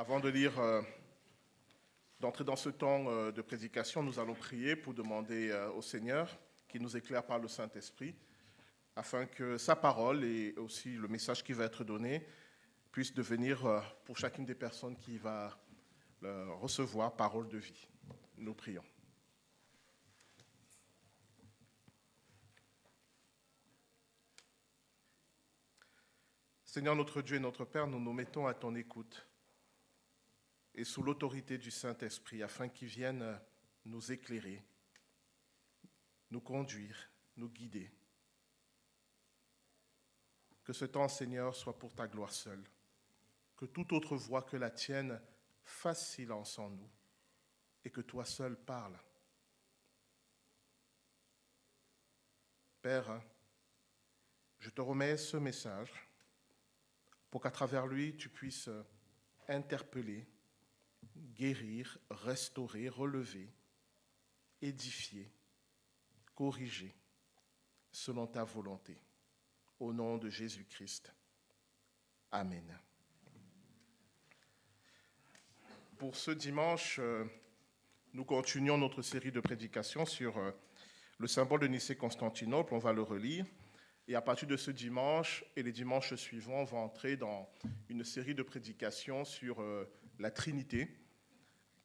Avant d'entrer dans ce temps de prédication, nous allons prier pour demander au Seigneur qu'il nous éclaire par le Saint-Esprit, afin que sa parole et aussi le message qui va être donné puisse devenir pour chacune des personnes qui va recevoir parole de vie. Nous prions. Seigneur notre Dieu et notre Père, nous nous mettons à ton écoute et sous l'autorité du Saint-Esprit, afin qu'il vienne nous éclairer, nous conduire, nous guider. Que ce temps, Seigneur, soit pour ta gloire seule, que toute autre voix que la tienne fasse silence en nous, et que toi seul parles. Père, je te remets ce message pour qu'à travers lui, tu puisses interpeller, guérir, restaurer, relever, édifier, corriger, selon ta volonté. Au nom de Jésus-Christ. Amen. Pour ce dimanche, nous continuons notre série de prédications sur le symbole de Nicée-Constantinople. On va le relire. Et à partir de ce dimanche et les dimanches suivants, on va entrer dans une série de prédications sur la Trinité,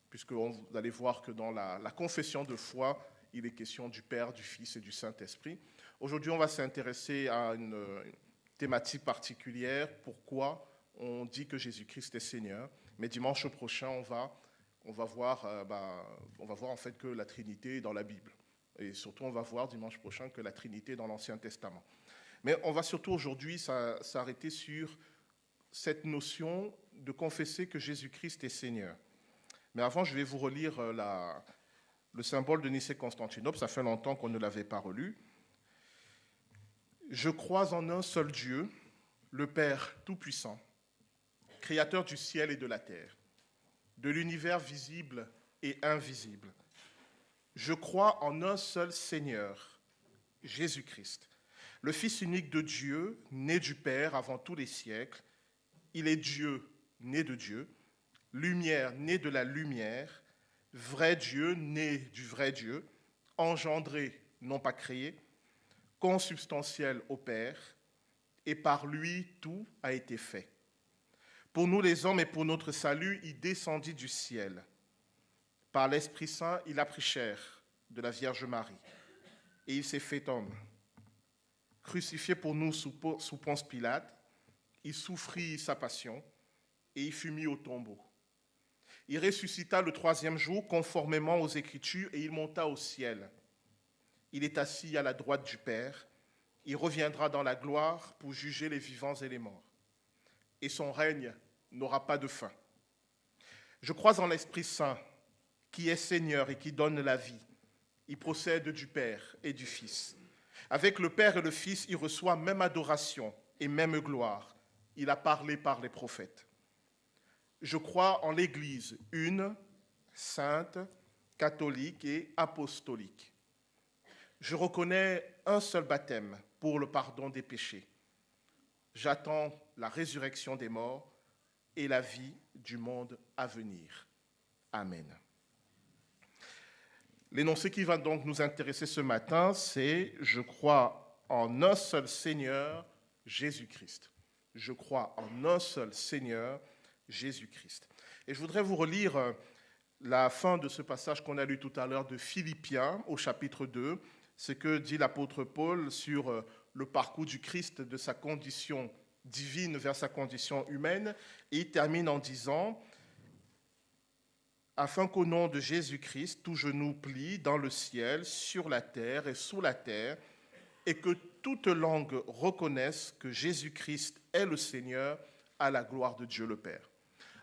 puisque vous allez voir que dans la confession de foi, il est question du Père, du Fils et du Saint-Esprit. Aujourd'hui, on va s'intéresser à une thématique particulière, pourquoi on dit que Jésus-Christ est Seigneur. Mais dimanche prochain, on va voir en fait que la Trinité est dans la Bible. Et surtout, on va voir dimanche prochain que la Trinité est dans l'Ancien Testament. Mais on va surtout aujourd'hui s'arrêter sur cette notion de confesser que Jésus-Christ est Seigneur. Mais avant, je vais vous relire le symbole de Nicée-Constantinople. Ça fait longtemps qu'on ne l'avait pas relu. Je crois en un seul Dieu, le Père Tout-Puissant, Créateur du ciel et de la terre, de l'univers visible et invisible. Je crois en un seul Seigneur, Jésus-Christ, le Fils unique de Dieu, né du Père avant tous les siècles. Il est Dieu, né de Dieu, lumière, né de la lumière, vrai Dieu, né du vrai Dieu, engendré, non pas créé, consubstantiel au Père, et par lui tout a été fait. Pour nous les hommes et pour notre salut, il descendit du ciel. Par l'Esprit Saint, il a pris chair de la Vierge Marie, et il s'est fait homme. Crucifié pour nous sous Ponce Pilate, il souffrit sa passion, et il fut mis au tombeau. Il ressuscita le troisième jour, conformément aux Écritures, et il monta au ciel. Il est assis à la droite du Père. Il reviendra dans la gloire pour juger les vivants et les morts. Et son règne n'aura pas de fin. Je crois en l'Esprit Saint, qui est Seigneur et qui donne la vie. Il procède du Père et du Fils. Avec le Père et le Fils, il reçoit même adoration et même gloire. Il a parlé par les prophètes. Je crois en l'Église, une, sainte, catholique et apostolique. Je reconnais un seul baptême pour le pardon des péchés. J'attends la résurrection des morts et la vie du monde à venir. Amen. L'énoncé qui va donc nous intéresser ce matin, c'est « Je crois en un seul Seigneur, Jésus-Christ ». Je crois en un seul Seigneur, Jésus-Christ. Et je voudrais vous relire la fin de ce passage qu'on a lu tout à l'heure de Philippiens au chapitre 2, ce que dit l'apôtre Paul sur le parcours du Christ de sa condition divine vers sa condition humaine. Et il termine en disant « Afin qu'au nom de Jésus-Christ, tout genou plie dans le ciel, sur la terre et sous la terre, et que toute langue reconnaisse que Jésus-Christ est le Seigneur à la gloire de Dieu le Père. »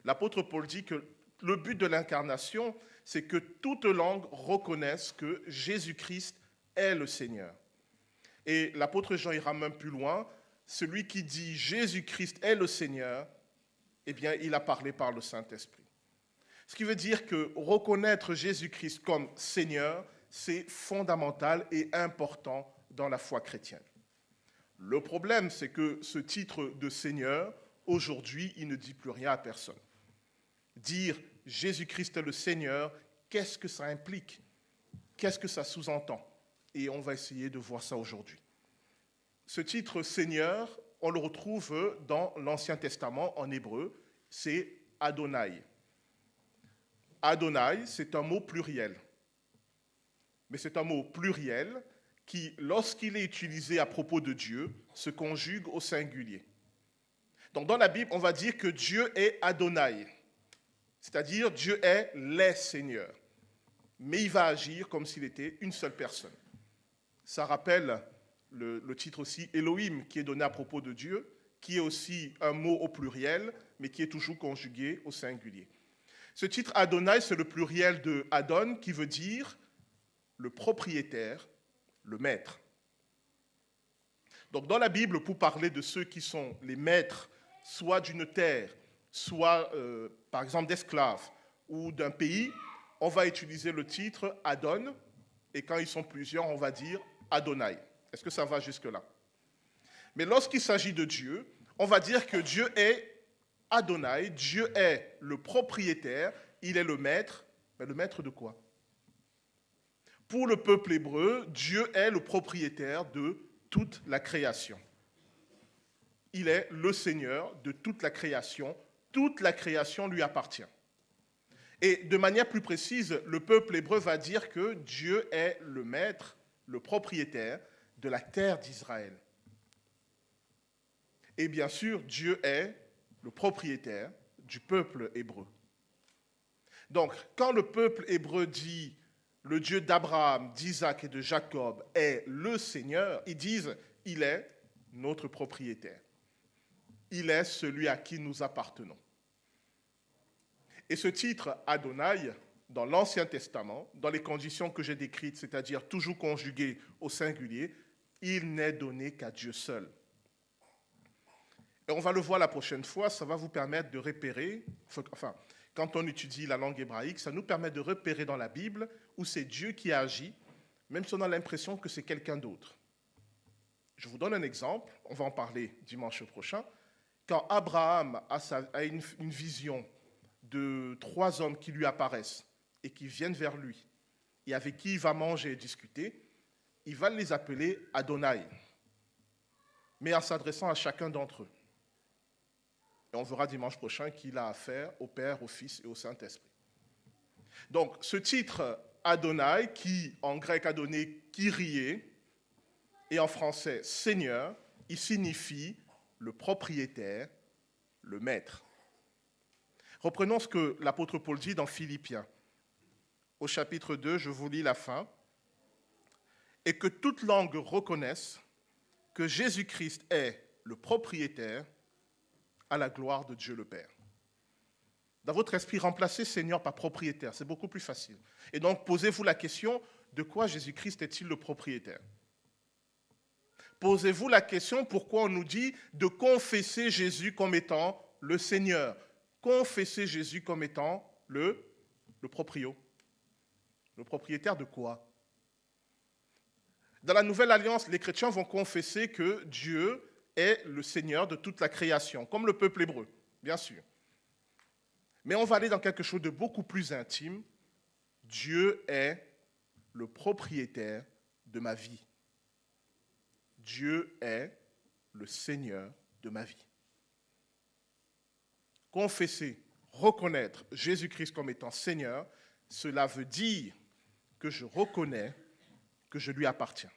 L'apôtre Paul dit que le but de l'incarnation, c'est que toute langue reconnaisse que Jésus-Christ est le Seigneur. Et l'apôtre Jean ira même plus loin. Celui qui dit Jésus-Christ est le Seigneur, eh bien, il a parlé par le Saint-Esprit. Ce qui veut dire que reconnaître Jésus-Christ comme Seigneur, c'est fondamental et important dans la foi chrétienne. Le problème, c'est que ce titre de Seigneur, aujourd'hui, il ne dit plus rien à personne. dire Jésus-Christ est le Seigneur, qu'est-ce que ça implique? Qu'est-ce que ça sous-entend? Et on va essayer de voir ça aujourd'hui. Ce titre Seigneur, on le retrouve dans l'Ancien Testament en hébreu, c'est Adonai. Adonai, c'est un mot pluriel. Mais c'est un mot pluriel qui, lorsqu'il est utilisé à propos de Dieu, se conjugue au singulier. Donc dans la Bible, on va dire que Dieu est Adonai, c'est-à-dire Dieu est les seigneurs. Mais il va agir comme s'il était une seule personne. Ça rappelle le titre aussi Elohim qui est donné à propos de Dieu, qui est aussi un mot au pluriel, mais qui est toujours conjugué au singulier. Ce titre Adonai, c'est le pluriel de Adon, qui veut dire le propriétaire, le maître. Donc dans la Bible, pour parler de ceux qui sont les maîtres, soit d'une terre, soit par exemple d'esclaves, ou d'un pays, on va utiliser le titre Adon, et quand ils sont plusieurs, on va dire Adonai. Est-ce que ça va jusque-là? Mais lorsqu'il s'agit de Dieu, on va dire que Dieu est Adonai, Dieu est le propriétaire, il est le maître. Mais le maître de quoi? Pour le peuple hébreu, Dieu est le propriétaire de toute la création. Il est le Seigneur de toute la création lui appartient. Et de manière plus précise, le peuple hébreu va dire que Dieu est le maître, le propriétaire de la terre d'Israël. Et bien sûr, Dieu est le propriétaire du peuple hébreu. Donc, quand le peuple hébreu dit « le Dieu d'Abraham, d'Isaac et de Jacob est le Seigneur », ils disent « il est notre propriétaire. Il est celui à qui nous appartenons. » Et ce titre Adonai, dans l'Ancien Testament, dans les conditions que j'ai décrites, c'est-à-dire toujours conjugué au singulier, il n'est donné qu'à Dieu seul. Et on va le voir la prochaine fois, ça va vous permettre de repérer, enfin, quand on étudie la langue hébraïque, ça nous permet de repérer dans la Bible où c'est Dieu qui agit, même si on a l'impression que c'est quelqu'un d'autre. Je vous donne un exemple, on va en parler dimanche prochain. Quand Abraham a une vision de 3 hommes qui lui apparaissent et qui viennent vers lui, et avec qui il va manger et discuter, il va les appeler Adonai, mais en s'adressant à chacun d'entre eux. Et on verra dimanche prochain qu'il a affaire au Père, au Fils et au Saint-Esprit. Donc, ce titre Adonai, qui en grec a donné Kyrie, et en français Seigneur, il signifie le propriétaire, le maître. Reprenons ce que l'apôtre Paul dit dans Philippiens. Au chapitre 2, je vous lis la fin. « Et que toute langue reconnaisse que Jésus-Christ est le propriétaire à la gloire de Dieu le Père. » Dans votre esprit, remplacez Seigneur par propriétaire, c'est beaucoup plus facile. Et donc, posez-vous la question, de quoi Jésus-Christ est-il le propriétaire? Posez-vous la question, pourquoi on nous dit de confesser Jésus comme étant le Seigneur? Confesser Jésus comme étant le proprio. Le propriétaire de quoi? Dans la Nouvelle Alliance, les chrétiens vont confesser que Dieu est le Seigneur de toute la création, comme le peuple hébreu, bien sûr. Mais on va aller dans quelque chose de beaucoup plus intime. Dieu est le propriétaire de ma vie. Dieu est le Seigneur de ma vie. Confesser, reconnaître Jésus-Christ comme étant Seigneur, cela veut dire que je reconnais que je lui appartiens.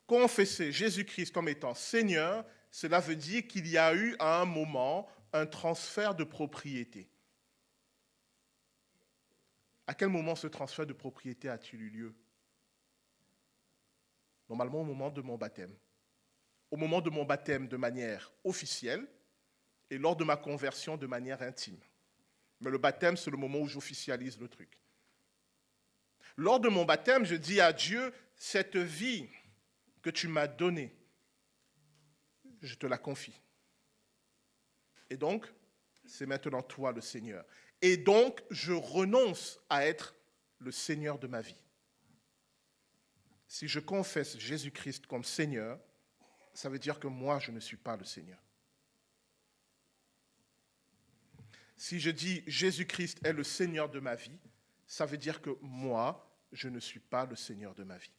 Confesser Jésus-Christ comme étant Seigneur, cela veut dire qu'il y a eu à un moment un transfert de propriété. À quel moment ce transfert de propriété a-t-il eu lieu? Normalement au moment de mon baptême. Au moment de mon baptême de manière officielle et lors de ma conversion de manière intime. Mais le baptême, c'est le moment où j'officialise le truc. Lors de mon baptême, je dis à Dieu, cette vie que tu m'as donnée, je te la confie. Et donc, c'est maintenant toi le Seigneur. Et donc, je renonce à être le Seigneur de ma vie. Si je confesse Jésus-Christ comme Seigneur, ça veut dire que moi, je ne suis pas le Seigneur. Si je dis Jésus-Christ est le Seigneur de ma vie, ça veut dire que moi, je ne suis pas le Seigneur de ma vie.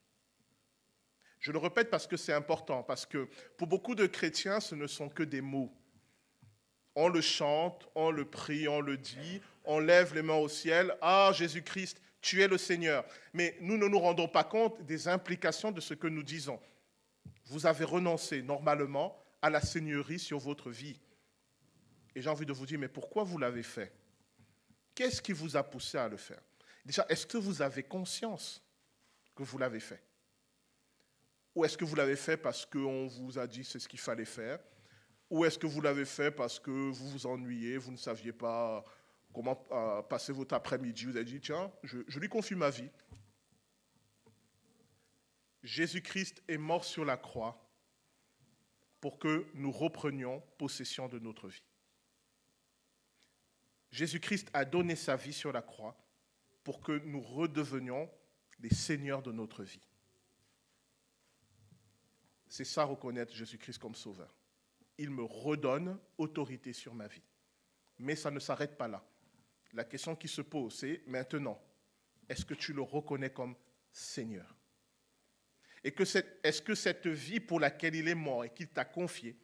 Je le répète parce que c'est important, parce que pour beaucoup de chrétiens, ce ne sont que des mots. On le chante, on le prie, on le dit, on lève les mains au ciel. Ah, Jésus-Christ, tu es le Seigneur. Mais nous ne nous rendons pas compte des implications de ce que nous disons. Vous avez renoncé normalement à la seigneurie sur votre vie. Et j'ai envie de vous dire, mais pourquoi vous l'avez fait? Qu'est-ce qui vous a poussé à le faire? Déjà, est-ce que vous avez conscience que vous l'avez fait? Ou est-ce que vous l'avez fait parce qu'on vous a dit c'est ce qu'il fallait faire? Ou est-ce que vous l'avez fait parce que vous vous ennuyez, vous ne saviez pas comment passer votre après-midi? Vous avez dit, tiens, je lui confie ma vie. Jésus-Christ est mort sur la croix pour que nous reprenions possession de notre vie. Jésus-Christ a donné sa vie sur la croix pour que nous redevenions les seigneurs de notre vie. C'est ça, reconnaître Jésus-Christ comme sauveur. Il me redonne autorité sur ma vie. Mais ça ne s'arrête pas là. La question qui se pose, c'est maintenant, est-ce que tu le reconnais comme Seigneur? Et est-ce que cette vie pour laquelle il est mort et qu'il t'a confiée,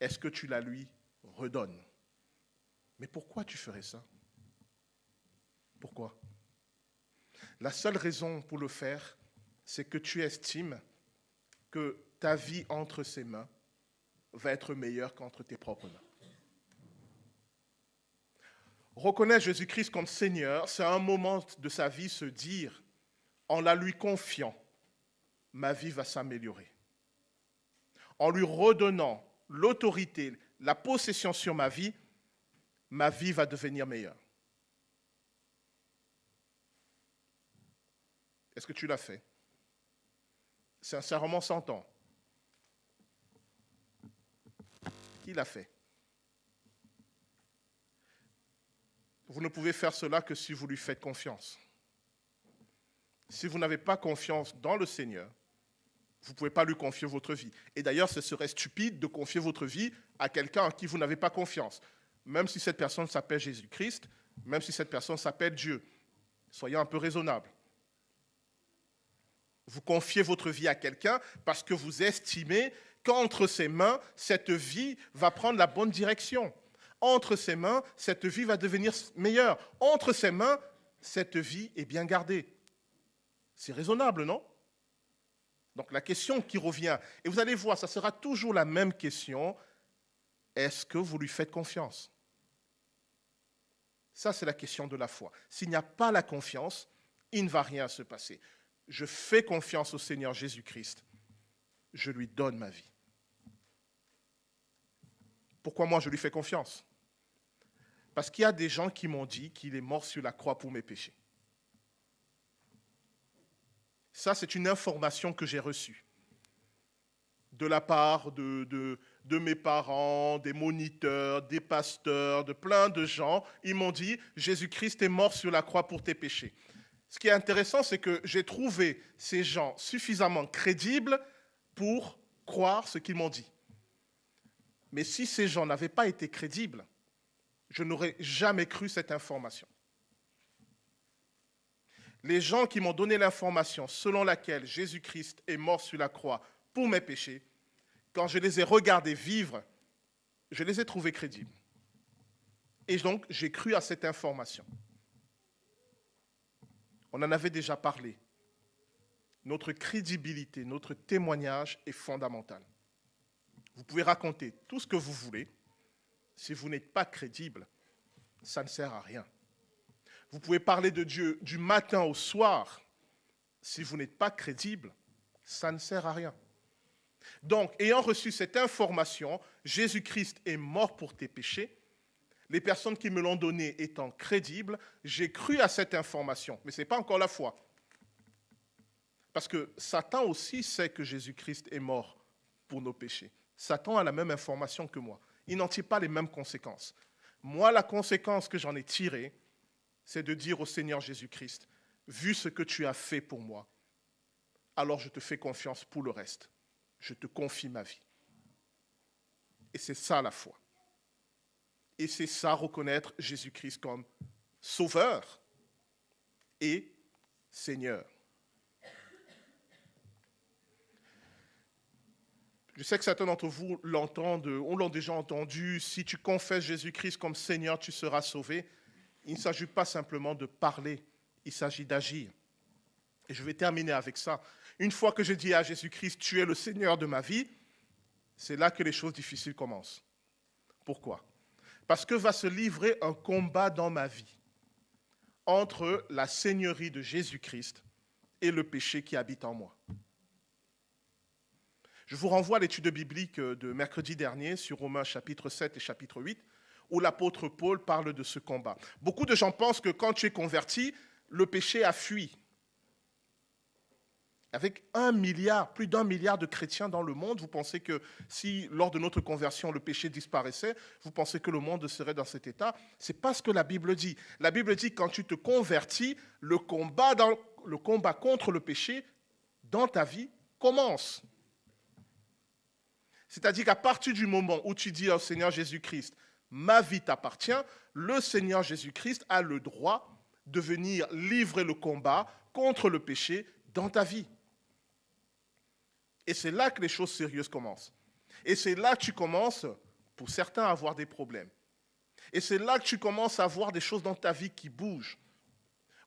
est-ce que tu la lui redonnes? Mais pourquoi tu ferais ça? Pourquoi? La seule raison pour le faire, c'est que tu estimes que ta vie entre ses mains va être meilleure qu'entre tes propres mains. Reconnaître Jésus-Christ comme Seigneur, c'est à un moment de sa vie se dire, en la lui confiant, ma vie va s'améliorer. En lui redonnant l'autorité, la possession sur ma vie va devenir meilleure. Est-ce que tu l'as fait? Sincèrement, sans temps. Qui l'a fait? Vous ne pouvez faire cela que si vous lui faites confiance. Si vous n'avez pas confiance dans le Seigneur, vous ne pouvez pas lui confier votre vie. Et d'ailleurs, ce serait stupide de confier votre vie à quelqu'un en qui vous n'avez pas confiance. Même si cette personne s'appelle Jésus-Christ, même si cette personne s'appelle Dieu. Soyez un peu raisonnable. Vous confiez votre vie à quelqu'un parce que vous estimez qu'entre ses mains, cette vie va prendre la bonne direction. Entre ses mains, cette vie va devenir meilleure. Entre ses mains, cette vie est bien gardée. C'est raisonnable, non? Donc la question qui revient, et vous allez voir, ça sera toujours la même question, est-ce que vous lui faites confiance? Ça, c'est la question de la foi. S'il n'y a pas la confiance, il ne va rien se passer. Je fais confiance au Seigneur Jésus-Christ. Je lui donne ma vie. Pourquoi moi je lui fais confiance? Parce qu'il y a des gens qui m'ont dit qu'il est mort sur la croix pour mes péchés. Ça, c'est une information que j'ai reçue de la part de mes parents, des moniteurs, des pasteurs, de plein de gens. Ils m'ont dit, Jésus-Christ est mort sur la croix pour tes péchés. Ce qui est intéressant, c'est que j'ai trouvé ces gens suffisamment crédibles pour croire ce qu'ils m'ont dit. Mais si ces gens n'avaient pas été crédibles, je n'aurais jamais cru cette information. Les gens qui m'ont donné l'information selon laquelle Jésus-Christ est mort sur la croix pour mes péchés, quand je les ai regardés vivre, je les ai trouvés crédibles. Et donc, j'ai cru à cette information. On en avait déjà parlé. Notre crédibilité, notre témoignage est fondamental. Vous pouvez raconter tout ce que vous voulez. Si vous n'êtes pas crédible, ça ne sert à rien. Vous pouvez parler de Dieu du matin au soir. Si vous n'êtes pas crédible, ça ne sert à rien. Donc, ayant reçu cette information, Jésus-Christ est mort pour tes péchés. Les personnes qui me l'ont donné étant crédibles, j'ai cru à cette information. Mais ce n'est pas encore la foi. Parce que Satan aussi sait que Jésus-Christ est mort pour nos péchés. Satan a la même information que moi. Il n'en tire pas les mêmes conséquences. Moi, la conséquence que j'en ai tirée, c'est de dire au Seigneur Jésus-Christ, vu ce que tu as fait pour moi, alors je te fais confiance pour le reste. Je te confie ma vie. Et c'est ça la foi. Et c'est ça, reconnaître Jésus-Christ comme Sauveur et Seigneur. Je sais que certains d'entre vous l'ont déjà entendu. Si tu confesses Jésus-Christ comme Seigneur, tu seras sauvé. Il ne s'agit pas simplement de parler, il s'agit d'agir. Et je vais terminer avec ça. Une fois que je dis à Jésus-Christ, tu es le Seigneur de ma vie, c'est là que les choses difficiles commencent. Pourquoi ? Parce que va se livrer un combat dans ma vie entre la seigneurie de Jésus-Christ et le péché qui habite en moi. Je vous renvoie à l'étude biblique de mercredi dernier sur Romains chapitre 7 et chapitre 8, où l'apôtre Paul parle de ce combat. Beaucoup de gens pensent que quand tu es converti, le péché a fui. Avec plus d'1 milliard de chrétiens dans le monde, vous pensez que si, lors de notre conversion, le péché disparaissait, vous pensez que le monde serait dans cet état? Ce n'est pas ce que la Bible dit. La Bible dit que quand tu te convertis, le combat contre le péché dans ta vie commence. C'est-à-dire qu'à partir du moment où tu dis au Seigneur Jésus-Christ, ma vie t'appartient, le Seigneur Jésus-Christ a le droit de venir livrer le combat contre le péché dans ta vie. Et c'est là que les choses sérieuses commencent. Et c'est là que tu commences, pour certains, à avoir des problèmes. Et c'est là que tu commences à voir des choses dans ta vie qui bougent.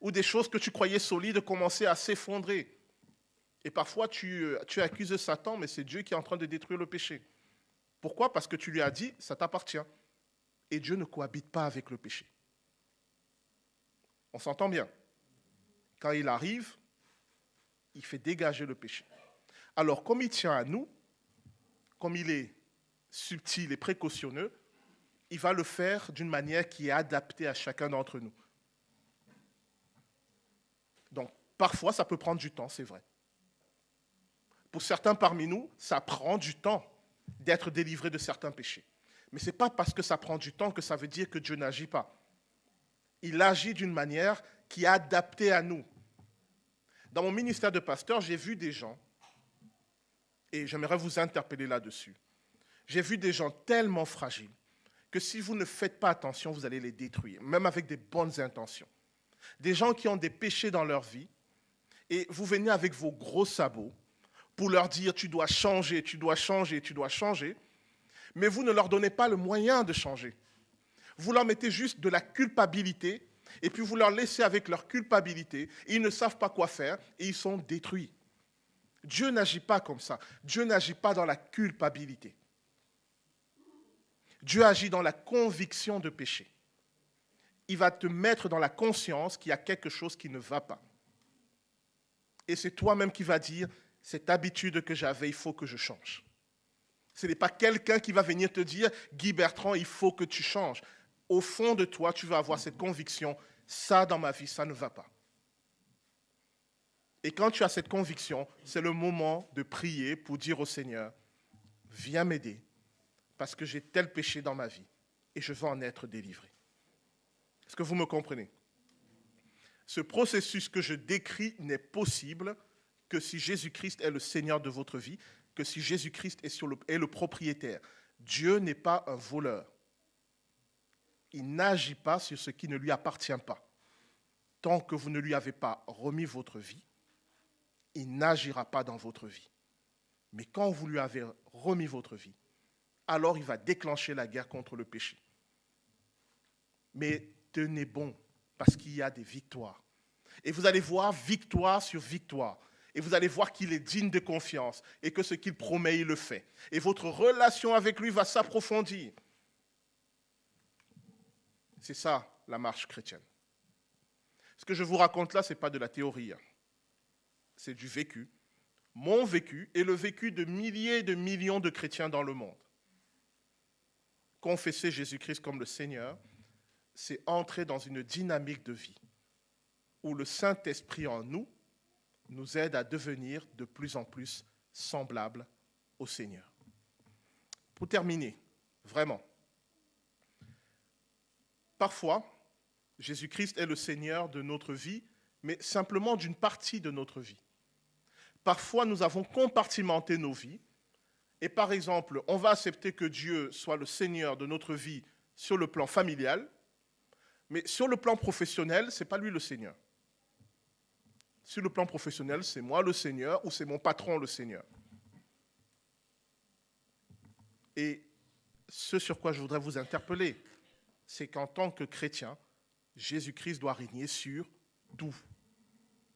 Ou des choses que tu croyais solides commencer à s'effondrer. Et parfois, tu accuses Satan, mais c'est Dieu qui est en train de détruire le péché. Pourquoi ? Parce que tu lui as dit, ça t'appartient. Et Dieu ne cohabite pas avec le péché. On s'entend bien. Quand il arrive, il fait dégager le péché. Alors, comme il tient à nous, comme il est subtil et précautionneux, il va le faire d'une manière qui est adaptée à chacun d'entre nous. Donc, parfois, ça peut prendre du temps, c'est vrai. Pour certains parmi nous, ça prend du temps d'être délivré de certains péchés. Mais ce n'est pas parce que ça prend du temps que ça veut dire que Dieu n'agit pas. Il agit d'une manière qui est adaptée à nous. Dans mon ministère de pasteur, j'ai vu des gens, et j'aimerais vous interpeller là-dessus, j'ai vu des gens tellement fragiles que si vous ne faites pas attention, vous allez les détruire, même avec des bonnes intentions. Des gens qui ont des péchés dans leur vie, et vous venez avec vos gros sabots, pour leur dire tu dois changer, tu dois changer, tu dois changer, mais vous ne leur donnez pas le moyen de changer. Vous leur mettez juste de la culpabilité, et puis vous leur laissez avec leur culpabilité, et ils ne savent pas quoi faire, et ils sont détruits. Dieu n'agit pas comme ça. Dieu n'agit pas dans la culpabilité. Dieu agit dans la conviction de péché. Il va te mettre dans la conscience qu'il y a quelque chose qui ne va pas. Et c'est toi-même qui vas dire, cette habitude que j'avais, il faut que je change. Ce n'est pas quelqu'un qui va venir te dire, Guy Bertrand, il faut que tu changes. Au fond de toi, tu vas avoir cette conviction, ça dans ma vie, ça ne va pas. Et quand tu as cette conviction, c'est le moment de prier pour dire au Seigneur, viens m'aider, parce que j'ai tel péché dans ma vie, et je veux en être délivré. Est-ce que vous me comprenez ? Ce processus que je décris n'est possible que si Jésus-Christ est le Seigneur de votre vie, que si Jésus-Christ est le propriétaire. Dieu n'est pas un voleur. Il n'agit pas sur ce qui ne lui appartient pas. Tant que vous ne lui avez pas remis votre vie, il n'agira pas dans votre vie. Mais quand vous lui avez remis votre vie, alors il va déclencher la guerre contre le péché. Mais tenez bon, parce qu'il y a des victoires. Et vous allez voir victoire sur victoire. Et vous allez voir qu'il est digne de confiance et que ce qu'il promet, il le fait. Et votre relation avec lui va s'approfondir. C'est ça, la marche chrétienne. Ce que je vous raconte là, ce n'est pas de la théorie. C'est du vécu. Mon vécu et le vécu de milliers et de millions de chrétiens dans le monde. Confesser Jésus-Christ comme le Seigneur, c'est entrer dans une dynamique de vie où le Saint-Esprit en nous aide à devenir de plus en plus semblables au Seigneur. Pour terminer, vraiment, parfois, Jésus-Christ est le Seigneur de notre vie, mais simplement d'une partie de notre vie. Parfois, nous avons compartimenté nos vies, et par exemple, on va accepter que Dieu soit le Seigneur de notre vie sur le plan familial, mais sur le plan professionnel, ce n'est pas lui le Seigneur. Sur le plan professionnel, c'est moi le Seigneur ou c'est mon patron le Seigneur. Et ce sur quoi je voudrais vous interpeller, c'est qu'en tant que chrétien, Jésus-Christ doit régner sur tout,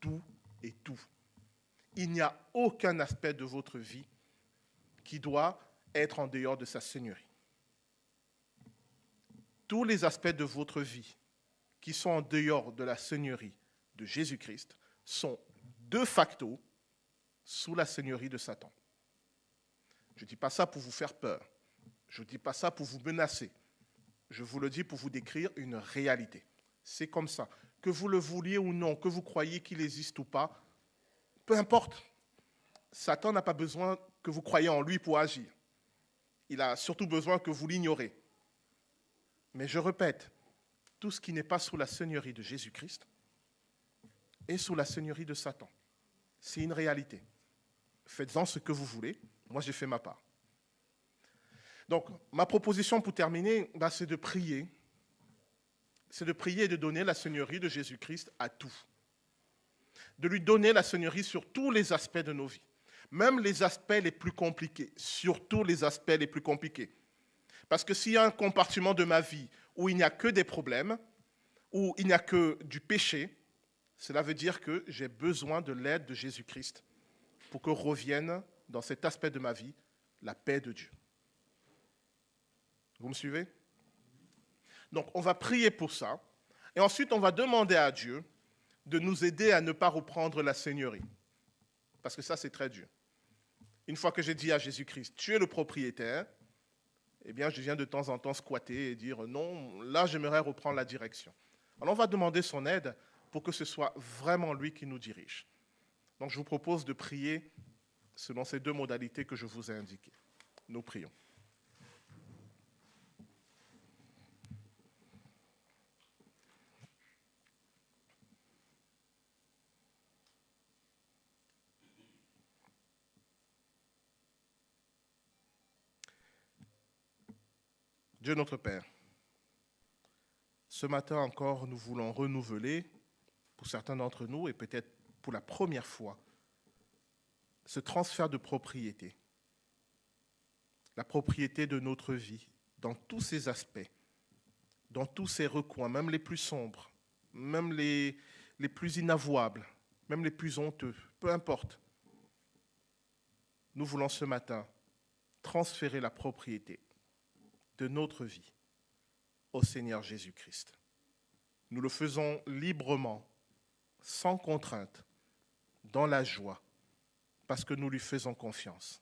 tout et tout. Il n'y a aucun aspect de votre vie qui doit être en dehors de sa seigneurie. Tous les aspects de votre vie qui sont en dehors de la seigneurie de Jésus-Christ sont de facto sous la seigneurie de Satan. Je ne dis pas ça pour vous faire peur. Je ne dis pas ça pour vous menacer. Je vous le dis pour vous décrire une réalité. C'est comme ça. Que vous le vouliez ou non, que vous croyiez qu'il existe ou pas, peu importe. Satan n'a pas besoin que vous croyiez en lui pour agir. Il a surtout besoin que vous l'ignorez. Mais je répète, tout ce qui n'est pas sous la seigneurie de Jésus-Christ est sous la seigneurie de Satan. C'est une réalité. Faites-en ce que vous voulez. Moi, j'ai fait ma part. Donc, ma proposition pour terminer, c'est de prier. C'est de prier et de donner la seigneurie de Jésus-Christ à tout. De lui donner la seigneurie sur tous les aspects de nos vies. Même les aspects les plus compliqués. Surtout les aspects les plus compliqués. Parce que s'il y a un compartiment de ma vie où il n'y a que des problèmes, où il n'y a que du péché, cela veut dire que j'ai besoin de l'aide de Jésus-Christ pour que revienne dans cet aspect de ma vie la paix de Dieu. Vous me suivez? Donc, on va prier pour ça. Et ensuite, on va demander à Dieu de nous aider à ne pas reprendre la seigneurie. Parce que ça, c'est très dur. Une fois que j'ai dit à Jésus-Christ, tu es le propriétaire, eh bien, je viens de temps en temps squatter et dire, non, là, j'aimerais reprendre la direction. Alors, on va demander son aide pour que ce soit vraiment lui qui nous dirige. Donc, je vous propose de prier selon ces deux modalités que je vous ai indiquées. Nous prions. Dieu notre Père, ce matin encore, nous voulons renouveler, pour certains d'entre nous, et peut-être pour la première fois, ce transfert de propriété. La propriété de notre vie, dans tous ses aspects, dans tous ses recoins, même les plus sombres, même les plus inavouables, même les plus honteux, peu importe. Nous voulons ce matin transférer la propriété de notre vie au Seigneur Jésus-Christ. Nous le faisons librement, sans contrainte, dans la joie, parce que nous lui faisons confiance.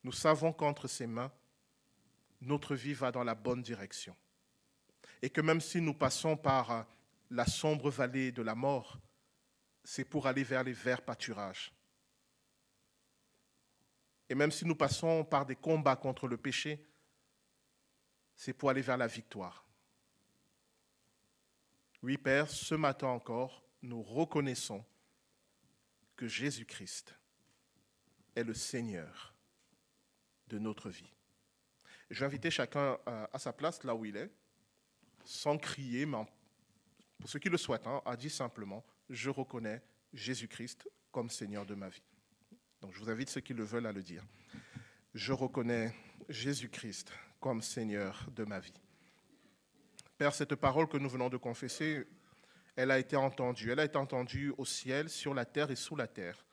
Nous savons qu'entre ses mains, notre vie va dans la bonne direction. Et que même si nous passons par la sombre vallée de la mort, c'est pour aller vers les verts pâturages. Et même si nous passons par des combats contre le péché, c'est pour aller vers la victoire. Oui, Père, ce matin encore, nous reconnaissons que Jésus-Christ est le Seigneur de notre vie. Je vais inviter chacun à sa place, là où il est, sans crier, mais pour ceux qui le souhaitent, à dire simplement, je reconnais Jésus-Christ comme Seigneur de ma vie. Donc je vous invite ceux qui le veulent à le dire. Je reconnais Jésus-Christ comme Seigneur de ma vie. Père, cette parole que nous venons de confesser, elle a été entendue. Elle a été entendue au ciel, sur la terre et sous la terre.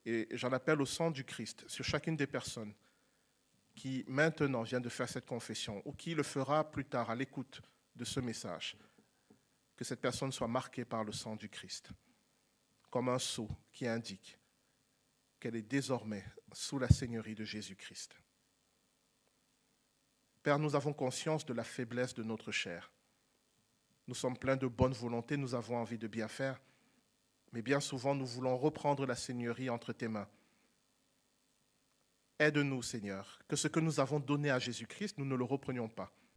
Et j'en appelle au sang du Christ sur chacune des personnes qui maintenant vient de faire cette confession ou qui le fera plus tard à l'écoute de ce message. Que cette personne soit marquée par le sang du Christ, comme un sceau qui indique qu'elle est désormais sous la seigneurie de Jésus-Christ. Père, nous avons conscience de la faiblesse de notre chair. Nous sommes pleins de bonne volonté, nous avons envie de bien faire, mais bien souvent nous voulons reprendre la seigneurie entre tes mains. Aide-nous, Seigneur, que ce que nous avons donné à Jésus-Christ, nous ne le reprenions pas.